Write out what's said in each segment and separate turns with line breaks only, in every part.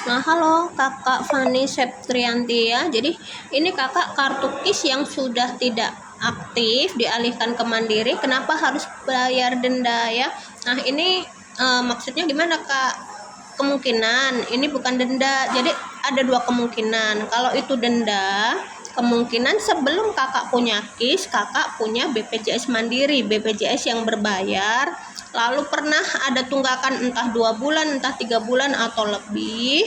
Nah, halo Kakak Fani Septrianti ya. Jadi ini Kakak kartu KIS yang sudah tidak aktif dialihkan ke Mandiri, kenapa harus bayar denda ya? Nah, ini maksudnya gimana Kak? Kemungkinan ini bukan denda. Jadi ada dua kemungkinan. Kalau itu denda, kemungkinan sebelum Kakak punya KIS, Kakak punya BPJS Mandiri, BPJS yang berbayar. Lalu pernah ada tunggakan entah 2 bulan, entah 3 bulan atau lebih,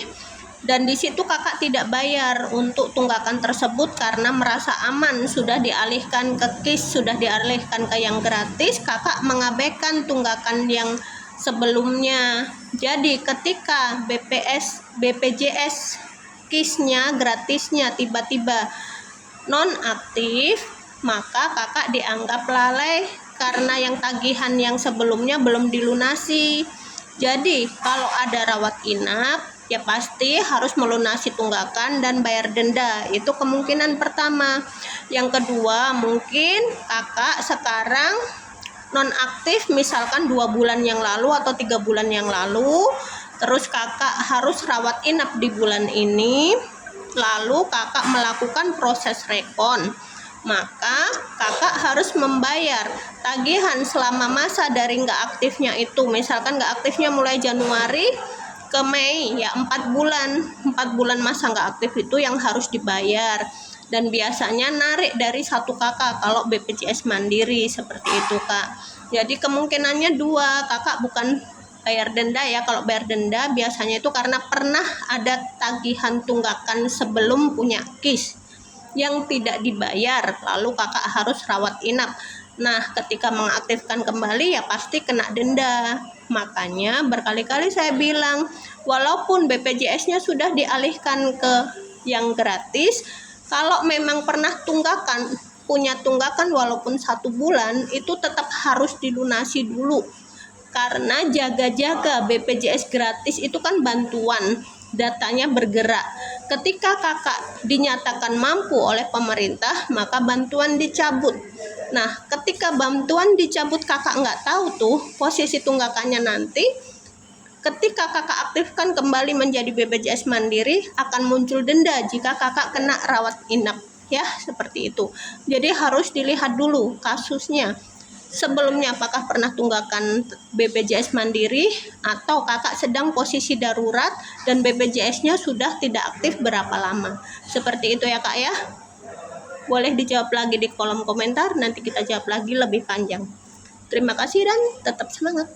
dan di situ Kakak tidak bayar untuk tunggakan tersebut karena merasa aman, sudah dialihkan ke KIS, sudah dialihkan ke yang gratis, Kakak mengabaikan tunggakan yang sebelumnya. Jadi ketika BPJS KIS-nya gratisnya tiba-tiba non aktif, maka Kakak dianggap lalai karena yang tagihan yang sebelumnya belum dilunasi. Jadi kalau ada rawat inap, ya pasti harus melunasi tunggakan dan bayar denda. Itu kemungkinan pertama. Yang kedua, mungkin Kakak sekarang nonaktif, misalkan 2 bulan yang lalu atau 3 bulan yang lalu, terus Kakak harus rawat inap di bulan ini, lalu Kakak melakukan proses rekon, maka Kakak harus membayar tagihan selama masa dari nggak aktifnya itu. Misalkan nggak aktifnya mulai Januari ke Mei, ya 4 bulan masa nggak aktif itu yang harus dibayar. Dan biasanya narik dari satu kakak kalau BPJS Mandiri, seperti itu Kak. Jadi kemungkinannya dua, Kakak bukan bayar denda ya. Kalau bayar denda biasanya itu karena pernah ada tagihan tunggakan sebelum punya KIS yang tidak dibayar, lalu Kakak harus rawat inap. Nah, ketika mengaktifkan kembali ya pasti kena denda. Makanya berkali-kali saya bilang, walaupun BPJS-nya sudah dialihkan ke yang gratis, kalau memang pernah punya tunggakan walaupun 1 bulan, itu tetap harus dilunasi dulu. Karena jaga-jaga BPJS gratis itu kan bantuan, datanya bergerak. Ketika Kakak dinyatakan mampu oleh pemerintah, maka bantuan dicabut. Nah, ketika bantuan dicabut, Kakak nggak tahu tuh posisi tunggakannya nanti. Ketika Kakak aktifkan kembali menjadi BPJS Mandiri, akan muncul denda jika Kakak kena rawat inap ya, seperti itu. Jadi harus dilihat dulu kasusnya. Sebelumnya apakah pernah tunggakan BPJS Mandiri, atau Kakak sedang posisi darurat dan BPJS-nya sudah tidak aktif berapa lama. Seperti itu ya Kak ya. Boleh dijawab lagi di kolom komentar, nanti kita jawab lagi lebih panjang. Terima kasih dan tetap semangat.